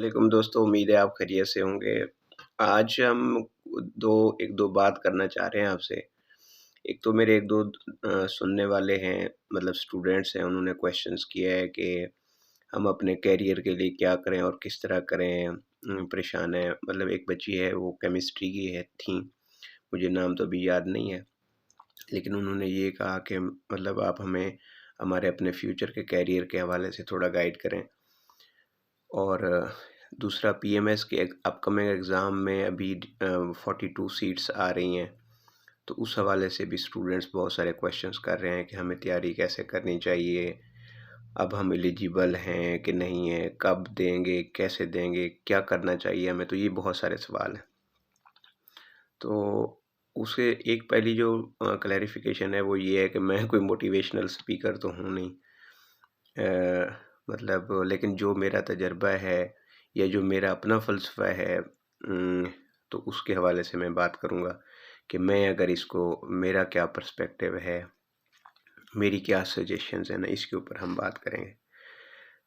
वालेकुम दोस्तों, उम्मीद है आप खैरियत से होंगे। आज हम एक दो बात करना चाह रहे हैं आपसे। एक तो मेरे 1-2 सुनने वाले हैं, मतलब स्टूडेंट्स हैं, उन्होंने क्वेश्चंस किया है कि हम अपने करियर के लिए क्या करें और किस तरह करें? परेशान हैं। मतलब एक बच्ची है, वो केमिस्ट्री की थी, मुझे नाम तो अभी याद नहीं है। लेकिन उन्होंने ये कहा कि मतलब आप हमें हमारे अपने फ्यूचर के करियर के हवाले से थोड़ा गाइड करें। और दूसरा पीएमएस के अपकमिंग एग्ज़ाम में अभी 42 सीट्स आ रही हैं, तो उस हवाले से भी स्टूडेंट्स बहुत सारे क्वेश्चंस कर रहे हैं कि हमें तैयारी कैसे करनी चाहिए, अब हम एलिजिबल हैं कि नहीं हैं, कब देंगे, कैसे देंगे, क्या करना चाहिए हमें, तो ये बहुत सारे सवाल हैं। तो उसे एक पहली जो क्लैरिफिकेशन है वो ये है कि मैं कोई मोटिवेशनल स्पीकर तो हूँ नहीं। मतलब लेकिन जो मेरा तजर्बा है या जो मेरा अपना फ़लसफ़ा है, तो उसके हवाले से मैं बात करूँगा कि मैं अगर इसको मेरा क्या पर्सपेक्टिव है, मेरी क्या सजेशंस हैं ना, इसके ऊपर हम बात करेंगे।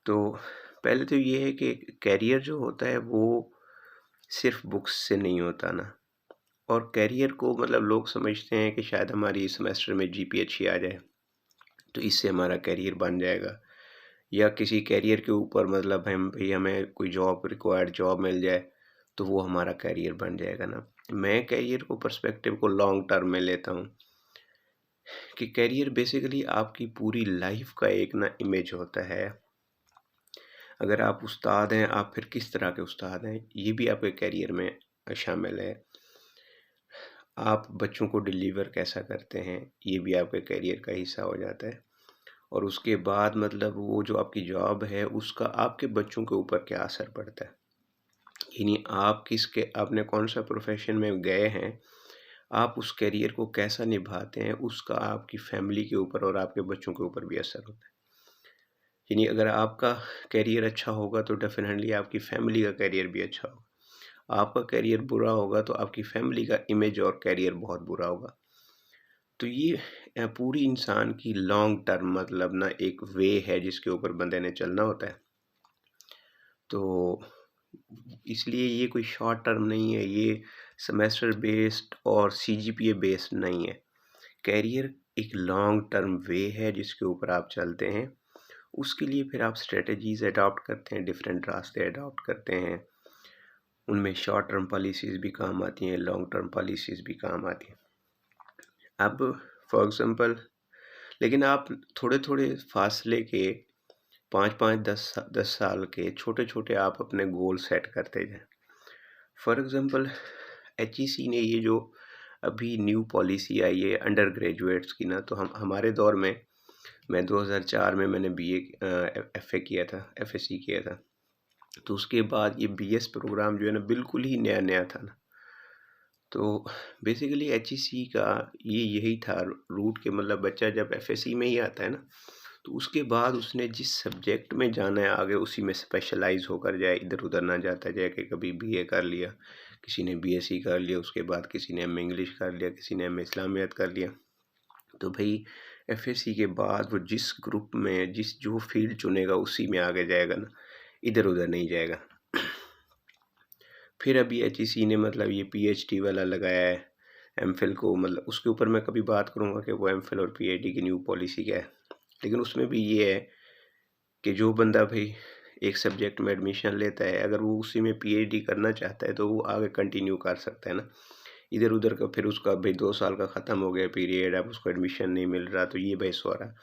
तो पहले तो ये है कि करियर जो होता है वो सिर्फ़ बुक्स से नहीं होता ना। और करियर को मतलब लोग समझते हैं कि शायद हमारी इस सेमेस्टर में जीपीए अच्छी आ जाए, तो इससे हमारा करियर बन जाएगा। या किसी करियर के ऊपर मतलब हमें कोई जॉब रिक्वायर्ड जॉब मिल जाए, तो वो हमारा करियर बन जाएगा ना। मैं करियर को पर्सपेक्टिव को लॉन्ग टर्म में लेता हूँ कि करियर बेसिकली आपकी पूरी लाइफ का एक ना इमेज होता है। अगर आप उस्ताद हैं, आप फिर किस तरह के उस्ताद हैं, ये भी आपके करियर में शामिल है। आप बच्चों को डिलीवर कैसा करते हैं, ये भी आपके करियर का हिस्सा हो जाता है। और उसके बाद मतलब वो जो आपकी जॉब है, उसका आपके बच्चों के ऊपर क्या असर पड़ता है। यानी आपने कौन-सा प्रोफ़ेशन में गए हैं, आप उस करियर को कैसा निभाते हैं, उसका आपकी फ़ैमिली के ऊपर और आपके बच्चों के ऊपर भी असर होता है। यानी अगर आपका करियर अच्छा होगा तो डेफ़िनेटली आपकी फ़ैमिली का करियर भी अच्छा होगा। आपका करियर बुरा होगा तो आपकी फ़ैमिली का इमेज और करियर बहुत बुरा होगा। तो ये पूरी इंसान की लॉन्ग टर्म मतलब ना एक वे है जिसके ऊपर बंदे ने चलना होता है। तो इसलिए ये कोई शॉर्ट टर्म नहीं है, ये सेमेस्टर बेस्ड और सीजीपीए बेस्ड नहीं है। करियर एक लॉन्ग टर्म वे है जिसके ऊपर आप चलते हैं। उसके लिए फिर आप स्ट्रेटजीज़ अडॉप्ट करते हैं, डिफरेंट रास्ते अडॉप्ट करते हैं। उनमें शॉर्ट टर्म पॉलिसीज़ भी काम आती हैं, लॉन्ग टर्म पॉलिसीज़ भी काम आती हैं। अब फॉर एग्ज़ाम्पल लेकिन आप थोड़े-थोड़े फासले के 5-5, 10 साल के छोटे-छोटे आप अपने गोल सेट करते जाएँ। फॉर एग्ज़ाम्पल एचईसी ने ये जो अभी न्यू पॉलिसी आई है अंडर ग्रेजुएट्स की ना, तो हम हमारे दौर में मैं 2004 में मैंने बीए एफए किया था, एफएससी किया था। तो उसके बाद ये बीएस प्रोग्राम जो है ना बिल्कुल ही नया-नया था ना। तो बेसिकली एचईसी का ये यही था रूट के मतलब बच्चा जब एफएससी में ही आता है ना, तो उसके बाद उसने जिस सब्जेक्ट में जाना है आगे उसी में स्पेशलाइज़ होकर जाए, इधर-उधर ना जाता जाए कि कभी बीए कर लिया, किसी ने बीएससी कर लिया, उसके बाद किसी ने एमए इंग्लिश कर लिया, किसी ने एमए इस्लामियात कर लिया। तो भई एफएससी के बाद वो जिस ग्रुप में जो फ़ील्ड चुनेगा उसी में आगे जाएगा ना, इधर-उधर नहीं जाएगा। फिर अभी एचईसी ने मतलब ये पीएचडी वाला लगाया है, एमफिल को मतलब उसके ऊपर मैं कभी बात करूँगा कि वो एमफिल और पीएचडी की न्यू पॉलिसी क्या है। लेकिन उसमें भी ये है कि जो बंदा भई एक सब्जेक्ट में एडमिशन लेता है, अगर वो उसी में पीएचडी करना चाहता है तो वो आगे कंटिन्यू कर सकता है ना। इधर-उधर का फिर उसका भई 2 साल का ख़त्म हो गया पीरियड, अब उसको एडमिशन नहीं मिल रहा, तो ये बहस हो रहा,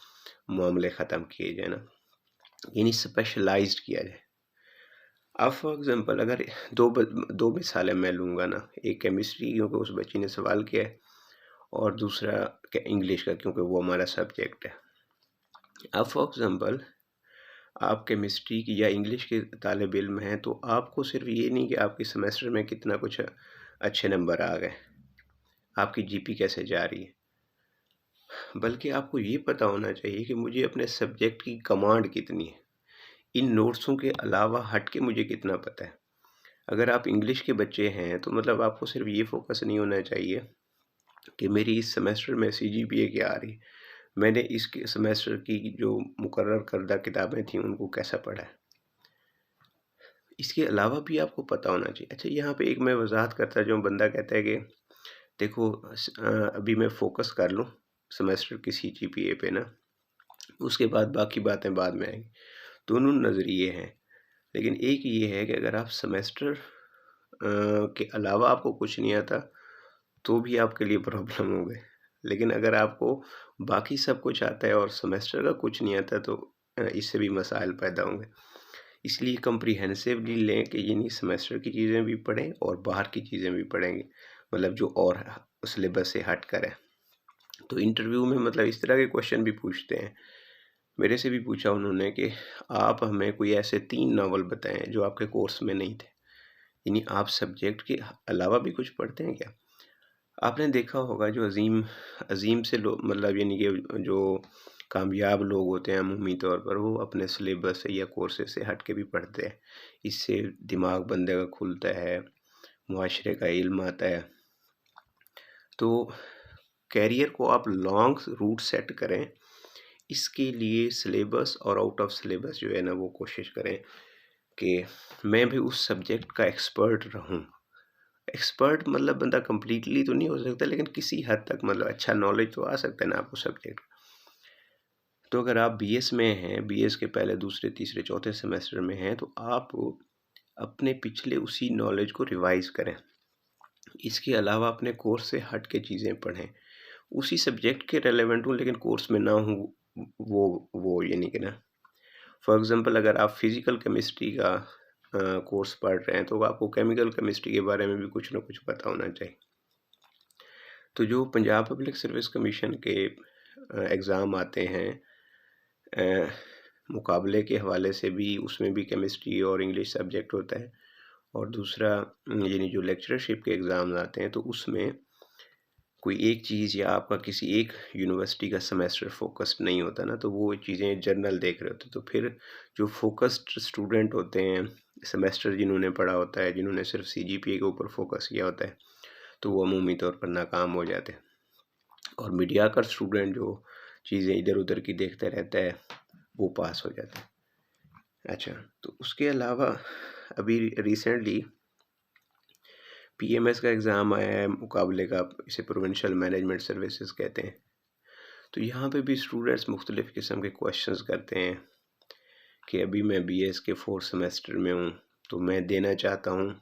मामले ख़त्म किए जाए ना, यानी स्पेशलाइज़्ड किया जाए। अब फॉर एग्ज़ाम्पल अगर 2 मिसालें मैं लूँगा ना, एक केमिस्ट्री क्योंकि उस बच्ची ने सवाल किया है और दूसरा इंग्लिश का क्योंकि वो हमारा सब्जेक्ट है। अब फॉर एग्ज़ाम्पल आप केमिस्ट्री की या इंग्लिश के तालिब इल्म हैं, तो आपको सिर्फ़ ये नहीं कि आपके सेमेस्टर में कितना कुछ अच्छे नंबर आ गए, आपकी जीपी कैसे जा रही है, बल्कि आपको ये पता होना चाहिए कि मुझे अपने सब्जेक्ट की कमांड कितनी है। इन नोट्सों के अलावा हट के मुझे कितना पता है। अगर आप इंग्लिश के बच्चे हैं तो मतलब आपको सिर्फ ये फोकस नहीं होना चाहिए कि मेरी इस सेमेस्टर में सीजीपीए क्या आ रही है, मैंने इस सेमेस्टर की जो मुकर्रर करदा किताबें थी उनको कैसा पढ़ा है। इसके अलावा भी आपको पता होना चाहिए। अच्छा, यहाँ पे एक मैं वज़ाहत करता जो बंदा कहता है कि देखो अभी मैं फ़ोकस कर लूँ सेमेस्टर की सीजीपीए पे ना, उसके बाद बाकी बातें बाद में आएँगी। दोनों नज़रिए हैं, लेकिन एक ये है कि अगर आप सेमेस्टर के अलावा आपको कुछ नहीं आता, तो भी आपके लिए प्रॉब्लम हो गए। लेकिन अगर आपको बाकी सब कुछ आता है और सेमेस्टर का कुछ नहीं आता, तो इससे भी मसाइल पैदा होंगे। इसलिए कम्प्रिहेंसिवली लें कि यानी सेमेस्टर की चीज़ें भी पढ़ें और बाहर की चीज़ें भी पढ़ेंगे, मतलब जो और सिलेबस से हट कर है। तो इंटरव्यू में मतलब इस तरह के क्वेश्चन भी पूछते हैं। मेरे से भी पूछा उन्होंने कि आप हमें कोई ऐसे 3 नावल बताएं जो आपके कोर्स में नहीं थे, यानी आप सब्जेक्ट के अलावा भी कुछ पढ़ते हैं क्या? आपने देखा होगा जो अजीम अजीम से लोग, मतलब यानी कि जो कामयाब लोग होते हैं अमूमी तौर पर, वो अपने सिलेबस से या कोर्सेज से हट के भी पढ़ते हैं। इससे दिमाग बंदे का खुलता है, मुआशरे का इल्म आता है। तो कैरियर को आप लॉन्ग रूट सेट करें, इसके लिए सिलेबस और आउट ऑफ सिलेबस जो है ना, वो कोशिश करें कि मैं भी उस सब्जेक्ट का एक्सपर्ट रहूं। एक्सपर्ट मतलब बंदा कम्प्लीटली तो नहीं हो सकता, लेकिन किसी हद तक मतलब अच्छा नॉलेज तो आ सकता है ना आपको सब्जेक्ट। तो अगर आप बीएस में हैं, बीएस के पहले दूसरे तीसरे चौथे सेमेस्टर में हैं, तो आप अपने पिछले उसी नॉलेज को रिवाइज करें। इसके अलावा अपने कोर्स से हट के चीज़ें पढ़ें, उसी सब्जेक्ट के रेलेवेंट हूँ लेकिन कोर्स में ना हूँ, वो यानी कि ना, फॉर एग्ज़ाम्पल अगर आप फिज़िकल केमिस्ट्री का कोर्स पढ़ रहे हैं, तो आपको केमिकल केमिस्ट्री के बारे में भी कुछ ना कुछ पता होना चाहिए। तो जो पंजाब पब्लिक सर्विस कमीशन के एग्ज़ाम आते हैं, मुकाबले के हवाले से भी, उसमें भी केमिस्ट्री और इंग्लिश सब्जेक्ट होता है। और दूसरा यानी जो लेक्चरशिप के एग्ज़ाम आते हैं, तो उसमें कोई एक चीज़ या आपका किसी एक यूनिवर्सिटी का सेमेस्टर फोकस्ड नहीं होता ना, तो वो चीज़ें जर्नल देख रहे होते हैं। तो फिर जो फोकस्ड स्टूडेंट होते हैं, सेमेस्टर जिन्होंने पढ़ा होता है, जिन्होंने सिर्फ सीजीपीए के ऊपर फोकस किया होता है, तो वो अमूमी तौर पर नाकाम हो जाते हैं। और मीडियाकर स्टूडेंट जो चीज़ें इधर उधर की देखते रहता है, वो पास हो जाता है। अच्छा, तो उसके अलावा अभी रिसेंटली पीएमएस का एग्ज़ाम आया है मुकाबले का, इसे प्रोविंशियल मैनेजमेंट सर्विसेज कहते हैं। तो यहाँ पे भी स्टूडेंट्स मुख्तलिफ़ किस्म के क्वेश्चंस करते हैं कि अभी मैं बीएस के 4th सेमेस्टर में हूँ, तो मैं देना चाहता हूँ,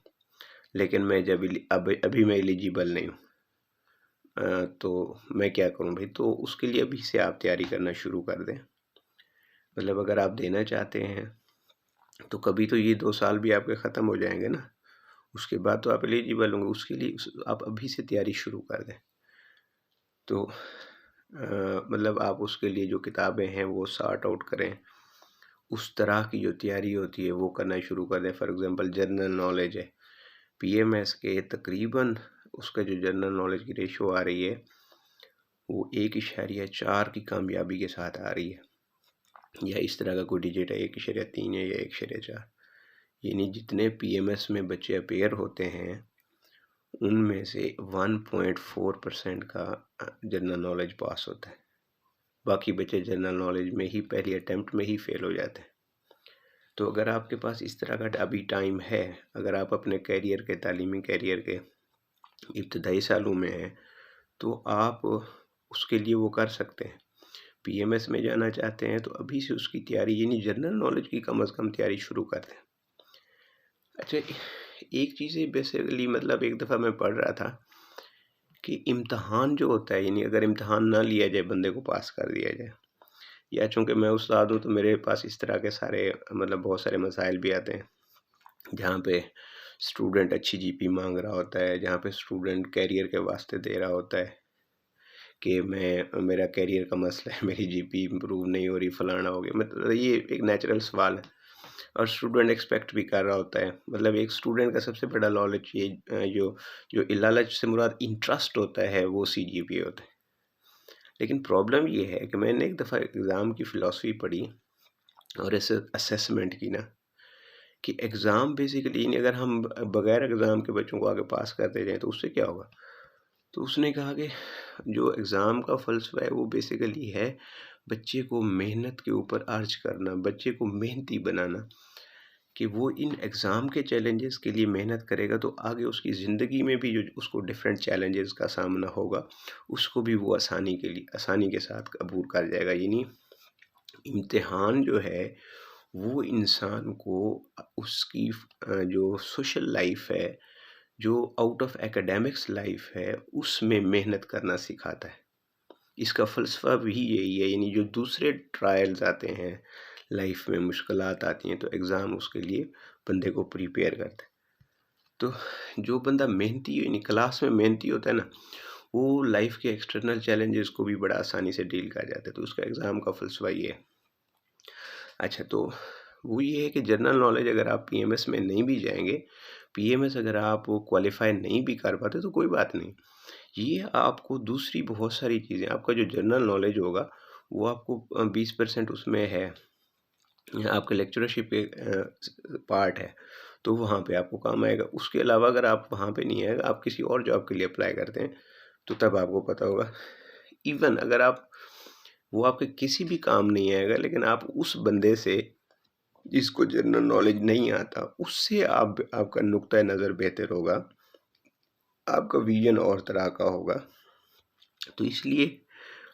लेकिन मैं जब अभी मैं एलिजिबल नहीं हूँ, तो मैं क्या करूँ भाई? तो उसके लिए अभी से आप तैयारी करना शुरू कर दें। मतलब अगर आप देना चाहते हैं, तो कभी तो ये 2 साल भी आपके ख़त्म हो जाएंगे ना, उसके बाद तो आप एलिजिबल होंगे। उसके लिए आप अभी से तैयारी शुरू कर दें। तो मतलब आप उसके लिए जो किताबें हैं वो सॉर्ट आउट करें, उस तरह की जो तैयारी होती है वो करना शुरू कर दें। फॉर एग्ज़ाम्पल जनरल नॉलेज है, पीएमएस के तकरीबन उसका जो जनरल नॉलेज की रेशो आ रही है, वो 1.4 की कामयाबी के साथ आ रही है, या इस तरह का कोई डिजिट है, 1.3 है या 1.4। यानी जितने पीएमएस में बच्चे अपेयर होते हैं, उनमें से 1.4% का जनरल नॉलेज पास होता है। बाकी बच्चे जनरल नॉलेज में ही पहली अटेम्प्ट में ही फेल हो जाते हैं। तो अगर आपके पास इस तरह का अभी टाइम है, अगर आप अपने कैरियर के, तालीमी कैरियर के इब्तदाई सालों में हैं, तो आप उसके लिए वो कर सकते हैं। पीएमएस में जाना चाहते हैं, तो अभी से उसकी तैयारी, यानी जनरल नॉलेज की कम से कम तैयारी शुरू कर दें। अच्छा, एक चीज़ बेसिकली, मतलब एक दफ़ा मैं पढ़ रहा था कि इम्तहान जो होता है, यानी अगर इम्तहान ना लिया जाए, बंदे को पास कर दिया जाए, या चूँकि मैं उस्ताद हूँ, तो मेरे पास इस तरह के सारे, मतलब बहुत सारे मसाइल भी आते हैं, जहाँ पे स्टूडेंट अच्छी जीपी मांग रहा होता है, जहाँ पे स्टूडेंट कैरियर के वास्ते दे रहा होता है कि मेरा कैरियर का मसला है, मेरी जीपी इम्प्रूव नहीं हो रही, फलाना हो गया। मतलब ये एक नेचुरल सवाल है, और स्टूडेंट एक्सपेक्ट भी कर रहा होता है। मतलब एक स्टूडेंट का सबसे बड़ा लालच ये जो लालच से मुराद इंटरेस्ट होता है, वो सीजीपीए होता है। लेकिन प्रॉब्लम ये है कि मैंने एक दफ़ा एग्ज़ाम की फ़िलासफ़ी पढ़ी और ऐसे असेसमेंट की ना, कि एग्ज़ाम बेसिकली, नहीं, अगर हम बगैर एग्ज़ाम के बच्चों को आगे पास करते जाएँ, तो उससे क्या होगा? तो उसने कहा कि जो एग्ज़ाम का फ़लसफ़ा है, वो बेसिकली है बच्चे को मेहनत के ऊपर अर्ज करना, बच्चे को मेहनती बनाना, कि वो इन एग्ज़ाम के चैलेंजेस के लिए मेहनत करेगा तो आगे उसकी ज़िंदगी में भी जो उसको डिफरेंट चैलेंजेस का सामना होगा, उसको भी वो आसानी के साथ अबूर कर जाएगा। यानी इम्तिहान जो है वो इंसान को उसकी जो सोशल लाइफ है, जो आउट ऑफ एकेडमिक्स लाइफ है, उसमें मेहनत करना सिखाता है। इसका फ़लसफ़ा भी यही है। यानी जो दूसरे ट्रायल्स आते हैं, लाइफ में मुश्किलात आती हैं, तो एग्ज़ाम उसके लिए बंदे को प्रिपेयर करता है। तो जो बंदा मेहनती यानी क्लास में मेहनती होता है ना, वो लाइफ के एक्सटर्नल चैलेंजेस को भी बड़ा आसानी से डील कर जाता है। तो उसका एग्ज़ाम का फ़लसफ़ा ये है। अच्छा, तो वो ये है कि जनरल नॉलेज अगर आप पीएमएस में नहीं भी जाएँगे, पीएमएस अगर आप क्वालिफ़ाई नहीं भी कर पाते तो कोई बात नहीं। ये आपको दूसरी बहुत सारी चीज़ें, आपका जो जनरल नॉलेज होगा वो आपको 20% उसमें है, आपके लेक्चरशिप के पार्ट है, तो वहाँ पे आपको काम आएगा। उसके अलावा अगर आप वहाँ पे नहीं आएगा, आप किसी और जॉब के लिए अप्लाई करते हैं, तो तब आपको पता होगा। इवन अगर आप वो आपके किसी भी काम नहीं आएगा, लेकिन आप उस बंदे से जिसको जनरल नॉलेज नहीं आता, उससे आपका नुक्ता नज़र बेहतर होगा, आपका विज़न और तरह का होगा। तो इसलिए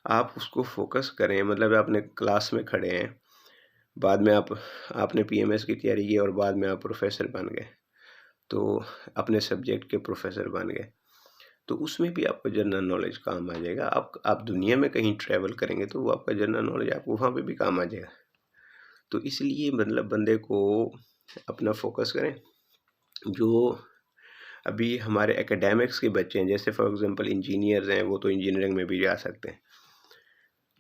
आप उसको फ़ोकस करें। मतलब आपने क्लास में खड़े हैं, बाद में आपने पीएमएस की तैयारी की और बाद में आप प्रोफ़ेसर बन गए, तो अपने सब्जेक्ट के प्रोफ़ेसर बन गए, तो उसमें भी आपको जनरल नॉलेज काम आ जाएगा। आप दुनिया में कहीं ट्रैवल करेंगे तो वो आपका जनरल नॉलेज आपको वहाँ पे भी काम आ जाएगा। तो इसलिए मतलब बंदे को अपना फ़ोकस करें। जो अभी हमारे एकेडमिक्स के बच्चे हैं, जैसे फॉर एग्ज़ाम्पल इंजीनियर्स हैं, वो तो इंजीनियरिंग में भी जा सकते हैं,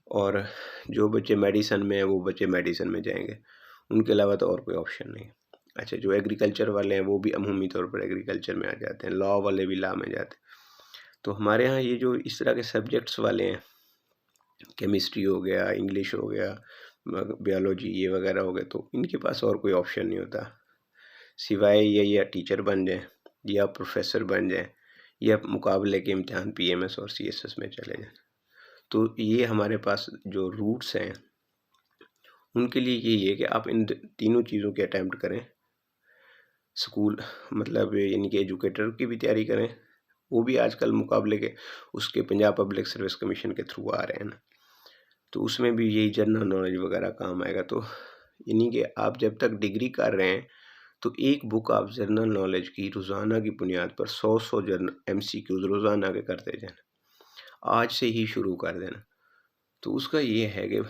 और जो बच्चे मेडिसिन में हैं वो बच्चे मेडिसिन में जाएंगे, उनके अलावा तो और कोई ऑप्शन नहीं। अच्छा, जो एग्रीकल्चर वाले हैं वो भी अमूमी तौर पर एग्रीकल्चर में आ जाते हैं, लॉ वाले भी लॉ में जाते हैं। तो हमारे यहाँ ये जो इस तरह के सब्जेक्ट्स वाले हैं, केमिस्ट्री हो गया, इंग्लिश हो गया, बायोलॉजी ये वगैरह हो गए, तो इनके पास और कोई ऑप्शन नहीं होता सिवाय ये या टीचर बन जाएं या प्रोफेसर बन जाएं या मुकाबले के इम्तिहान पीएमएस और सीएसएस में चले जाएं। तो ये हमारे पास जो रूट्स हैं उनके लिए यही है कि आप इन तीनों चीज़ों के अटैम्प्ट करें। स्कूल मतलब यानी कि एजुकेटर की भी तैयारी करें, वो भी आजकल मुकाबले के उसके पंजाब पब्लिक सर्विस कमीशन के थ्रू आ रहे हैं ना, तो उसमें भी यही जनरल नॉलेज वगैरह काम आएगा। तो यानी कि आप जब तक डिग्री कर रहे हैं तो एक बुक आप जनरल नॉलेज की रोज़ाना की बुनियाद पर 100 जनरल एमसीक्यूज रोज़ाना के करते जाना, आज से ही शुरू कर देना। तो उसका ये है कि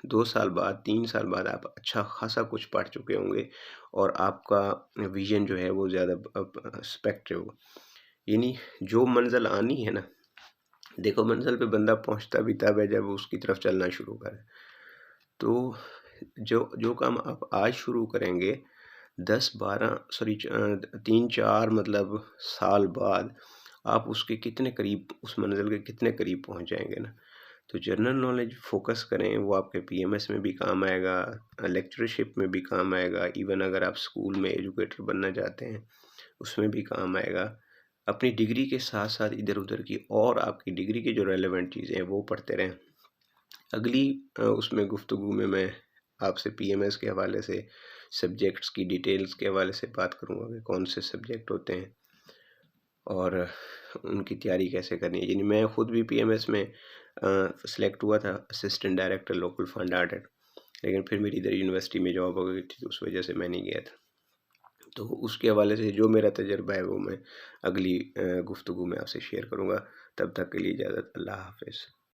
2 साल बाद 3 साल बाद आप अच्छा खासा कुछ पढ़ चुके होंगे और आपका विज़न जो है वो ज़्यादा स्पेक्ट्रिव हो। यानी जो मंज़िल आनी है ना, देखो मंज़िल पे बंदा पहुंचता भी तब है जब उसकी तरफ चलना शुरू करे। तो जो जो काम आप आज शुरू करेंगे 10-12 सॉरी 3-4 मतलब साल बाद आप उसके कितने करीब, उस मंज़िल के कितने करीब पहुंच जाएंगे ना। तो जनरल नॉलेज फ़ोकस करें, वो आपके पीएमएस में भी काम आएगा, लेक्चरशिप में भी काम आएगा, इवन अगर आप स्कूल में एजुकेटर बनना चाहते हैं उसमें भी काम आएगा। अपनी डिग्री के साथ साथ इधर-उधर की और आपकी डिग्री की जो रेलेवेंट चीज़ें हैं वो पढ़ते रहें। अगली उसमें गुफ्तगू में मैं आपसे पीएमएस के हवाले से सब्जेक्ट्स की डिटेल्स के हवाले से बात करूँगा कि कौन से सब्जेक्ट होते हैं और उनकी तैयारी कैसे करनी है। यानी मैं ख़ुद भी पीएमएस में सेलेक्ट हुआ था, assistant director local fund audit, लेकिन फिर मेरी इधर यूनिवर्सिटी में जॉब हो गई थी तो उस वजह से मैं नहीं गया था। तो उसके हवाले से जो मेरा तजर्बा है वो मैं अगली गुफ्तगू में आपसे शेयर करूँगा। तब तक के लिए इजाज़त, अल्लाह हाफ़िज़।